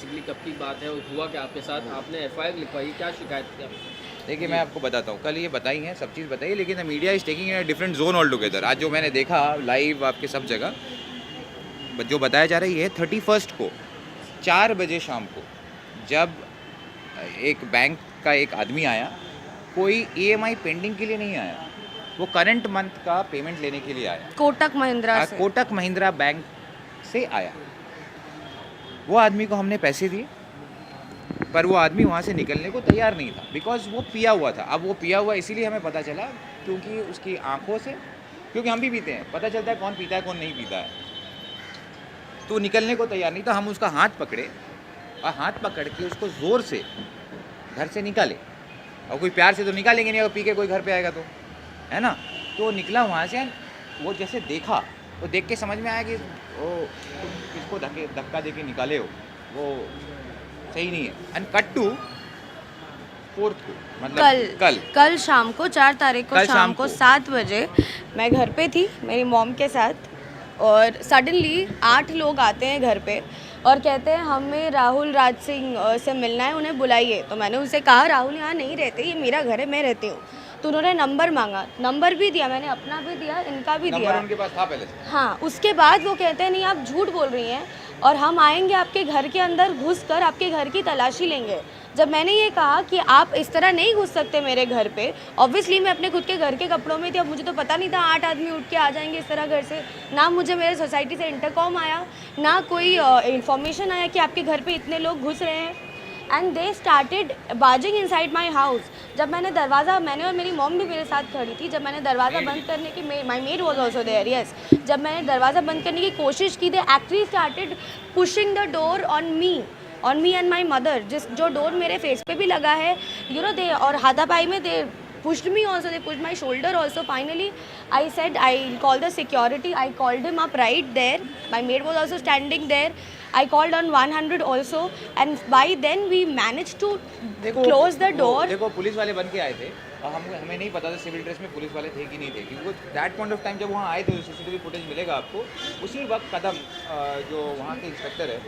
कब की बात है और हुआ क्या आपके साथ? आपने एफआईआर लिखवाई, क्या शिकायत थी आपकी? देखिए मैं आपको बताता हूँ, कल ये बताई हैं, सब चीज़ बताई, लेकिन the media is taking in a different zone all together. आज जो मैंने देखा लाइव आपके सब जगह, जो बताया जा रहा है ये है 31 को 4 बजे शाम को, जब एक बैंक का एक आदमी आया, कोई ईएमआई पेंडिंग के लिए नहीं आया, वो करंट मंथ का पेमेंट लेने के लिए आया। कोटक महिंद्रा से। कोटक महिंद्रा बैंक से आया। वो आदमी को हमने पैसे दिए, पर वो आदमी वहाँ से निकलने को तैयार नहीं था, बिकॉज वो पिया हुआ था। अब वो पिया हुआ इसीलिए हमें पता चला क्योंकि उसकी आंखों से, क्योंकि हम भी पीते हैं, पता चलता है कौन पीता है कौन नहीं पीता है। तो निकलने को तैयार नहीं था। हम उसका हाथ पकड़े और हाथ पकड़ के उसको ज़ोर से घर से निकाले। और कोई प्यार से तो निकालेंगे नहीं, अगर पी के कोई घर पे आएगा तो, है ना। तो निकला वहाँ से, वो जैसे देखा, वो देख के समझ में आया कि वो तुम किसको धक्का दे के निकाले हो, वो सही नहीं है। एंड कट टू 4th को, मतलब कल शाम को 4 तारीख को कल शाम को 7 बजे मैं घर पे थी मेरी मॉम के साथ, और सडनली 8 लोग आते हैं घर पे और कहते हैं हमें राहुल राज सिंह से मिलना है, उन्हें बुलाइए। तो मैंने उनसे कहा राहुल यहाँ नहीं रहते, ये मेरा घर है, मैं रहती हूँ। तो उन्होंने नंबर मांगा, नंबर भी दिया, मैंने अपना भी दिया, इनका भी दिया। उनके पास था पहले से। हाँ, उसके बाद वो कहते हैं नहीं आप झूठ बोल रही हैं और हम आएंगे आपके घर के अंदर, घुस कर आपके घर की तलाशी लेंगे। जब मैंने ये कहा कि आप इस तरह नहीं घुस सकते मेरे घर पे, ऑब्वियसली मैं अपने खुद के घर के कपड़ों में थी, अब मुझे तो पता नहीं था 8 आदमी उठ के आ जाएंगे इस तरह घर से। ना मुझे मेरे सोसाइटी से इंटरकॉम आया, ना कोई इन्फॉर्मेशन आया कि आपके घर पे इतने लोग घुस रहे हैं। And they started buzzing inside my house. जब मैंने दरवाज़ा, मैंने और मेरी मॉम भी मेरे साथ खड़ी थी, जब मैंने दरवाज़ा बंद करने की, my maid was also there, yes, जब मैंने दरवाज़ा बंद करने की कोशिश की, they actually started pushing the door on me and my mother, जो डोर मेरे फेस पे भी लगा है, यू नो, दे, और हाथापाई में दे pushed me also, they pushed my shoulder also. Finally I said I called the security, I called him up right there, my maid was also standing there, I called on 100 also, and by then we managed to close the door. देखो police वाले बन के आए थे और हमें नहीं पता था सिविल ड्रेस में पुलिस वाले थे कि नहीं थे, क्योंकि दैट पॉइंट ऑफ टाइम जब वहाँ आए थे, सीसीटीवी फुटेज मिलेगा आपको, उसी वक्त कदम जो वहाँ के इंस्पेक्टर है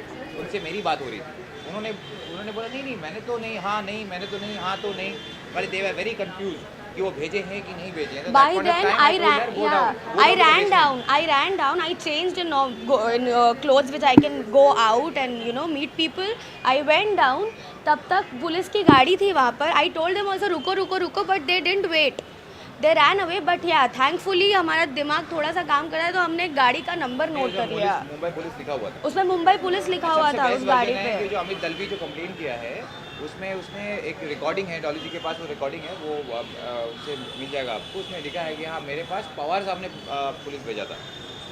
उनसे मेरी बात हो रही थी। उन्होंने बोला नहीं मैंने तो नहीं, हाँ नहीं मैंने तो नहीं, हाँ तो नहीं, वाले दे वर वेरी कंफ्यूज कि वो भेजे हैं कि नहीं भेजे हैं। By then I ran down, I changed in clothes which I can go out and meet people. I went down, तब तक पुलिस की गाड़ी थी वहाँ पर। I told them also रुको, but they didn't wait, they ran away. But yeah, thankfully हमारा दिमाग थोड़ा सा काम कर रहा है, तो हमने गाड़ी का नंबर नोट कर लिया। मुंबई पुलिस लिखा हुआ था, उसमें मुंबई पुलिस लिखा हुआ था उस गाड़ी पे। जो अमित दलवी जो कंप्लेन किया है उसमें एक रिकॉर्डिंग है, डॉली जी के पास वो रिकॉर्डिंग है, वो उससे मिल जाएगा आपको। उसमें लिखा है कि हाँ मेरे पास पवार साहब ने पुलिस भेजा था।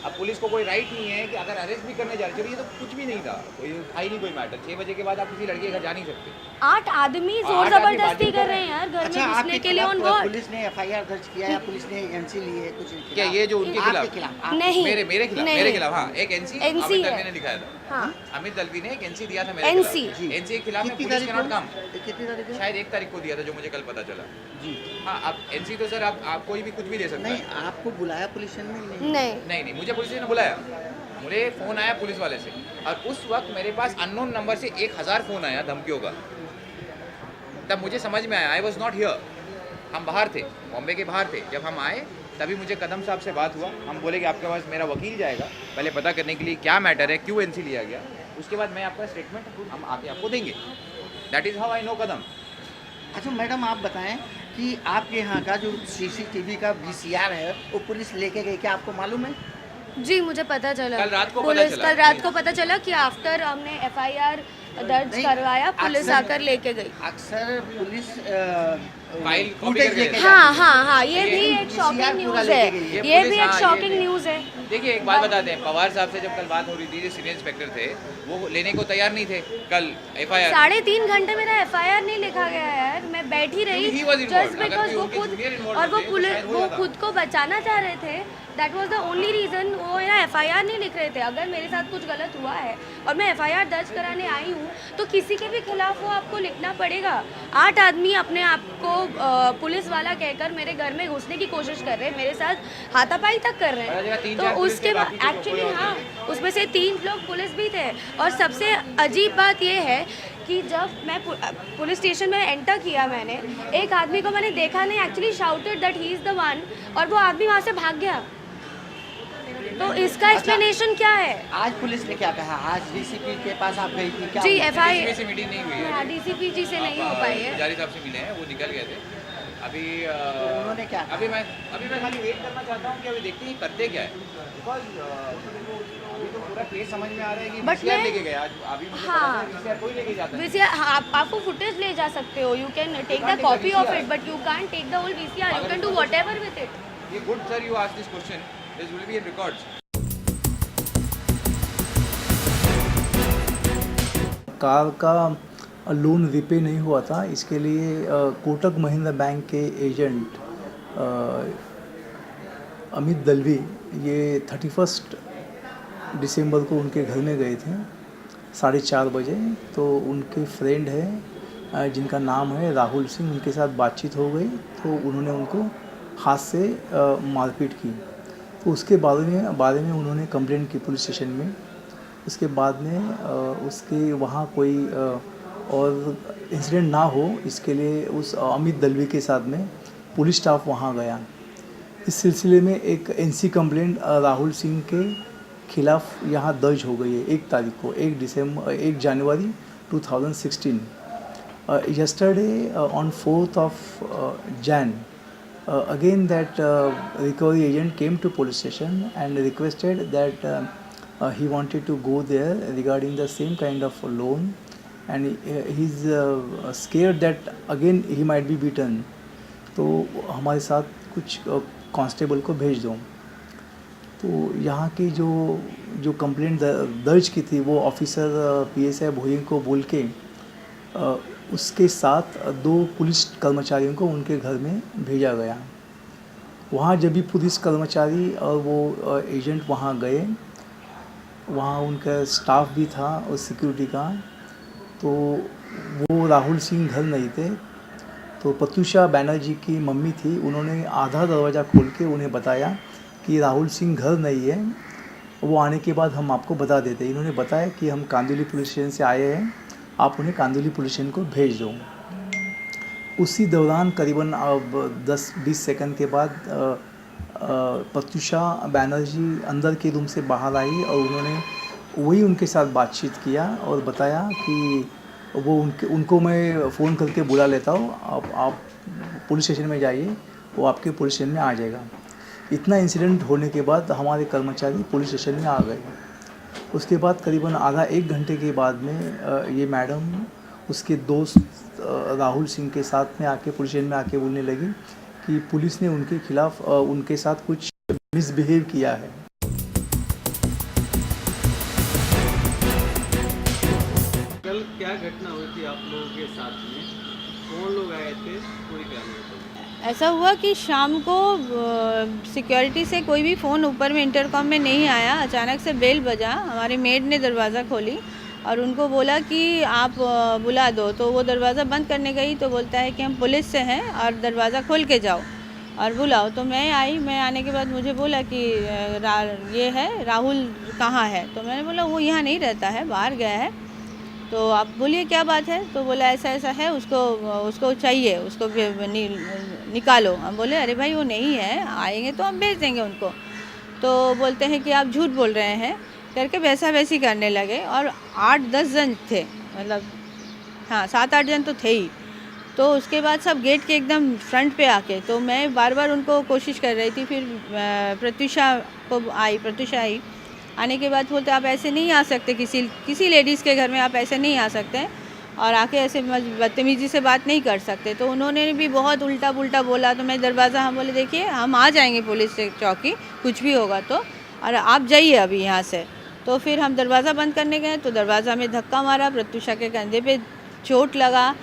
अब पुलिस को कोई राइट नहीं है कि अगर अरेस्ट भी करने जा रही, ये तो कुछ भी नहीं था, कोई था ही नहीं कोई मैटर। 6 बजे के बाद आप किसी लड़के के घर जा नहीं सकते। 8 आदमी जोर जबरदस्ती कर रहे हैं यार घर में घुसने के लिए। पुलिस ने एफआईआर दर्ज किया या पुलिस ने एनसी ली है कुछ? क्या ये जो उनके खिलाफ? नहीं, मेरे खिलाफ हाँ एक एनसी अमित दलवी ने लिखाया था। हाँ, अमित दलवी ने एक एनसी दिया था मेरे एनसी के खिलाफ में। पुलिस के नॉट काम शायद 1 तारीख को दिया था, जो मुझे कल पता चला जी। हाँ, अब एनसी तो सर आप कोई भी कुछ भी दे सकते हैं। नहीं, आपको बुलाया पुलिस ने? नहीं, मुझे पुलिस ने बुलाया, मुझे फ़ोन आया पुलिस वाले से, और उस वक्त मेरे पास अननोन नंबर से 1000 फ़ोन आया धमकियों का। तब मुझे समझ में आया, आई वॉज नॉट हियर, हम बाहर थे, बॉम्बे के बाहर थे। जब हम आए तभी मुझे कदम साहब से बात हुआ, हम बोले कि आपके पास मेरा वकील जाएगा पहले पता करने के लिए क्या मैटर है, क्यों एनसी लिया गया, उसके बाद मैं आपका स्टेटमेंट हम आके आपको देंगे। That is how I know कदम। अच्छा मैडम, आप बताएं कि आपके यहाँ का जो सीसीटीवी का वीसीआर है वो पुलिस लेके गई, क्या आपको मालूम है? जी मुझे पता चला, कल रात को पता चला कि आफ्टर हमने एफआईआर दर्ज करवाया, पुलिस आकर लेके गई। अक्सर पुलिस फाइल कॉपी करके हाँ, ये भी एक शॉकिंग न्यूज़ है, ये भी एक शॉकिंग न्यूज़ है। देखिए एक बात बताते हैं, पवार साहब से जब कल बात हो रही थी, जो सीनियर इंस्पेक्टर थे वो लेने को तैयार नहीं थे। कल एफआईआर 3.5 घंटे मेरा एफआईआर नहीं लिखा गया यार, मैं बैठी रही जस्ट बिकॉज वो खुद को बचाना चाह रहे थे that was the only reason. वो ना एफआईआर नहीं लिख रहे थे। अगर मेरे साथ कुछ गलत हुआ है और मैं एफआईआर दर्ज कराने आई हूँ तो किसी के भी खिलाफ वो आपको लिखना पड़ेगा। 8 आदमी अपने आप को पुलिस वाला कहकर मेरे घर में घुसने की कोशिश कर रहे हैं, मेरे साथ हाथापाई तक कर रहे हैं। तो उसके बाद एक्चुअली हाँ, उसमें से 3 लोग पुलिस भी थे। और सबसे अजीब बात ये है कि जब मैं पुलिस स्टेशन में एंटर किया, मैंने एक आदमी को मैंने देखा नहीं, actually shouted that he is the one, और वो आदमी वहाँ से भाग गया। तो इसका एक्सप्लेनेशन क्या है? आज पुलिस ने क्या कहा? आज डीसीपी के पास आप गई थी क्या? जी, डीसीपी से मीटिंग नहीं हुई है। हाँ, डीसीपी जी से नहीं हो पाई है। पुजारी साहब से मिले हैं, वो निकल गए थे अभी। उन्होंने क्या कहा? अभी मैं खाली वेट करना चाहता हूँ कि अभी देखते हैं करते क्या है, बिकॉज अभी तो पूरा केस समझ में आ रहा है कि But VCR मैं- लेके गया। आज अभी मुझे हाँ। पता है VCR कोई लेके जाता है। वैसे आपको फुटेज ले जा सकते हो, you can take the can't take copy the of VCR. It, but you can't take the whole VCR, you can do whatever with it. ये good sir, you ask this question, this will be in records. Car का loan repay नहीं हुआ था, इसके लिए Kotak Mahindra bank के agent Amit Dalvi ये 31 दिसंबर को उनके घर में गए थे 4:30 बजे। तो उनके फ्रेंड है जिनका नाम है राहुल सिंह, उनके साथ बातचीत हो गई तो उन्होंने उनको हाथ से मारपीट की। तो उसके बारे में उन्होंने कंप्लेंट की पुलिस स्टेशन में। उसके बाद में उसके वहाँ कोई और इंसिडेंट ना हो, इसके लिए उस अमित दलवी के साथ में पुलिस स्टाफ वहाँ गया। इस सिलसिले में एक एनसी कंप्लेंट राहुल सिंह के खिलाफ यहाँ दर्ज हो गई है 1 तारीख को, 1 जनवरी 2016। yesterday on 4th of Jan, again that recovery agent came to police station and requested that he wanted to go there regarding the same kind of loan, and he's scared that again he might be beaten. तो हमारे साथ कुछ constable को भेज दो। तो यहाँ की जो कंप्लेंट दर्ज की थी वो ऑफिसर PSI भोइंग को बोल के उसके साथ 2 पुलिस कर्मचारियों को उनके घर में भेजा गया। वहाँ जब भी पुलिस कर्मचारी और वो एजेंट वहाँ गए, वहाँ उनका स्टाफ भी था और सिक्योरिटी का, तो वो राहुल सिंह घर नहीं थे। तो प्रत्युषा बैनर्जी की मम्मी थी, उन्होंने आधा दरवाज़ा खोल के उन्हें बताया कि राहुल सिंह घर नहीं है, वो आने के बाद हम आपको बता देते। इन्होंने बताया कि हम कांदिवली पुलिस स्टेशन से आए हैं, आप उन्हें कांदिवली पुलिस स्टेशन को भेज दो। उसी दौरान करीबन 10-20 सेकंड के बाद प्रत्युषा बैनर्जी अंदर के रूम से बाहर आई और उन्होंने वही उनके साथ बातचीत किया और बताया कि वो उनको मैं फ़ोन करके बुला लेता हूँ, आप पुलिस स्टेशन में जाइए, वो आपके पुलिस स्टेशन में आ जाएगा। इतना इंसिडेंट होने के बाद हमारे कर्मचारी पुलिस स्टेशन में आ गए। उसके बाद करीबन आधा 1 घंटे के बाद में ये मैडम उसके दोस्त राहुल सिंह के साथ में आके पुलिस स्टेशन में आके बोलने लगी कि पुलिस ने उनके खिलाफ उनके साथ कुछ मिसबिहेव किया है। कल क्या घटना हुई थी आप लोगों के साथ में? कौन लोग आए थे? पूरी कहानी बताइए। ऐसा हुआ कि शाम को सिक्योरिटी से कोई भी फ़ोन ऊपर में इंटरकॉम में नहीं आया। अचानक से बेल बजा, हमारी मेड ने दरवाज़ा खोली और उनको बोला कि आप बुला दो। तो वो दरवाज़ा बंद करने गई तो बोलता है कि हम पुलिस से हैं और दरवाज़ा खोल के जाओ और बुलाओ। तो मैं आई, मैं आने के बाद मुझे बोला कि ये है राहुल कहाँ है? तो मैंने बोला वो यहाँ नहीं रहता है, बाहर गया है। तो आप बोलिए क्या बात है? तो बोला ऐसा ऐसा है, उसको चाहिए, उसको निकालो। हम बोले अरे भाई वो नहीं है, आएंगे तो हम भेज देंगे उनको। तो बोलते हैं कि आप झूठ बोल रहे हैं करके वैसा वैसी करने लगे। और 8-10 जन थे, मतलब हाँ 7-8 जन तो थे ही। तो उसके बाद सब गेट के एकदम फ्रंट पे आके, तो मैं बार बार उनको कोशिश कर रही थी। फिर प्रत्युषा आई, आने के बाद बोलते आप ऐसे नहीं आ सकते, किसी लेडीज़ के घर में आप ऐसे नहीं आ सकते और आके ऐसे बदतमीज़ी से बात नहीं कर सकते। तो उन्होंने भी बहुत उल्टा पुल्टा बोला। तो मैं दरवाज़ा, हम बोले देखिए हम आ जाएंगे पुलिस से चौकी, कुछ भी होगा तो, और आप जाइए अभी यहाँ से। तो फिर हम दरवाज़ा बंद करने गए तो दरवाज़ा में धक्का मारा, प्रत्युषा के कंधे पे चोट लगा।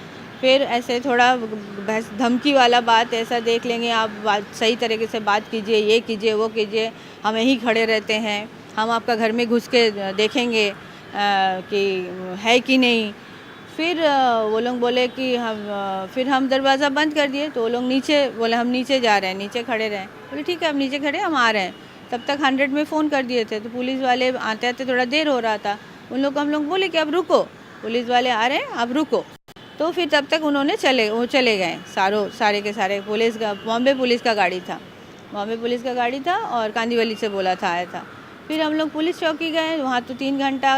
फिर ऐसे थोड़ा बहस धमकी वाला बात, ऐसा देख लेंगे आप, बात सही तरीके से बात कीजिए, ये कीजिए, वो कीजिए, हम यहीं खड़े रहते हैं, हम आपका घर में घुस के देखेंगे कि है कि नहीं। फिर वो लोग बोले कि फिर हम दरवाज़ा बंद कर दिए, तो वो लोग नीचे बोले हम नीचे जा रहे हैं, नीचे खड़े रहें। बोले ठीक है, हम नीचे खड़े, हम आ रहे हैं। तब तक 100 में फ़ोन कर दिए थे, तो पुलिस वाले आते आते थोड़ा देर हो रहा था। उन लोग को हम लोग बोले कि अब रुको, पुलिस वाले आ रहे हैं, अब रुको। तो फिर तब तक उन्होंने चले गए सारे के सारे। पुलिस का बॉम्बे पुलिस का गाड़ी था, बॉम्बे पुलिस का गाड़ी था और कांदीवली से बोला था आया था। फिर हम लोग पुलिस चौकी गए, वहाँ तो 3 घंटा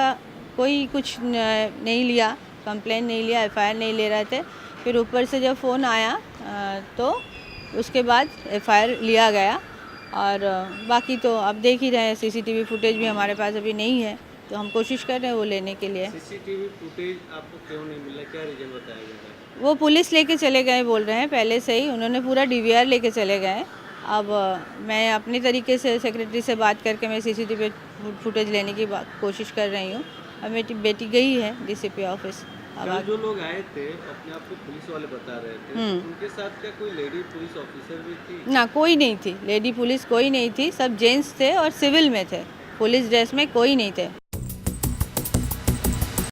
कोई कुछ नहीं लिया, कंप्लेन नहीं लिया, एफआईआर नहीं ले रहे थे। फिर ऊपर से जब फ़ोन आया तो उसके बाद एफआईआर लिया गया। और बाकी तो अब देख ही रहे हैं, सीसीटीवी फुटेज भी हमारे पास अभी नहीं है, तो हम कोशिश कर रहे हैं वो लेने के लिए। सीसीटीवी फुटेज आपको क्यों नहीं मिला, क्या रीजन बताया गया है? वो पुलिस लेके चले गए बोल रहे हैं, पहले से ही उन्होंने पूरा डीवीआर लेके चले गए। अब मैं अपने तरीके से सेक्रेटरी से बात करके मैं सीसीटीवी फुटेज लेने की कोशिश कर रही हूँ। अब मेरी बेटी गई है डीसीपी ऑफिस। अब कल जो लोग आए थे अपने आप को पुलिस वाले बता रहे थे, उनके साथ क्या कोई लेडी पुलिस ऑफिसर भी थी? ना, कोई नहीं थी, लेडी पुलिस कोई नहीं थी, सब जेंट्स थे और सिविल में थे, पुलिस ड्रेस में कोई नहीं थे।